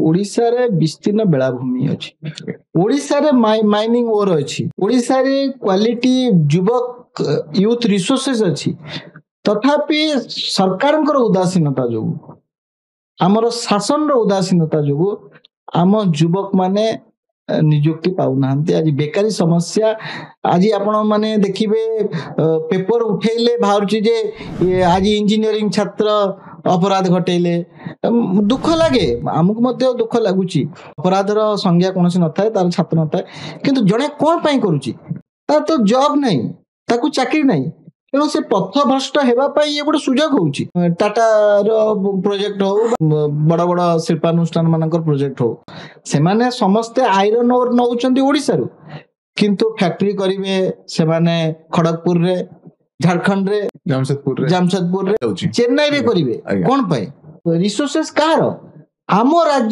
ओडिशा रे विस्तीर्ण बेलाभूमि अच्छी, ओडिशा रे माइनिंग ओर अच्छी, ओडिशा रे क्वालिटी युवक यूथ रिसोर्सेस अच्छी, तथापि सरकार उदासीनता जो आमर शासन उदासीनता जो आम युवक माने निजुक्ति पाऊना। आज बेकारी समस्या आज आपण माने देखिए पेपर उठेले बाहर जे आज इंजीनियरिंग छात्र अपराध घटेले दुख लगे, आमको दुख लगुच। अपराधर संज्ञा कौन न थाए, तार छात्र न थाए, किंतु जड़े कौन पाई करुच्ची तार तो जॉब नहीं, ताकू चाकरी नहीं, तेणु से पथ भ्रष्ट होगापाई ये गोटे सुजोग होउची। टाटार प्रोजेक्ट हो, बड़ बड़ शिल्पानुष्ठान मानकर प्रोजेक्ट हो, से माने समस्ते आयरन ओर नौचंदी ओडिसा रु, किंतु फैक्ट्री करिवे से माने खड़गपुर रे, झारखंड रे, जामशेदपुर रे, चेन्नई रे करिवे। कौन पाई? रिसोर्सेस कार आम राज्य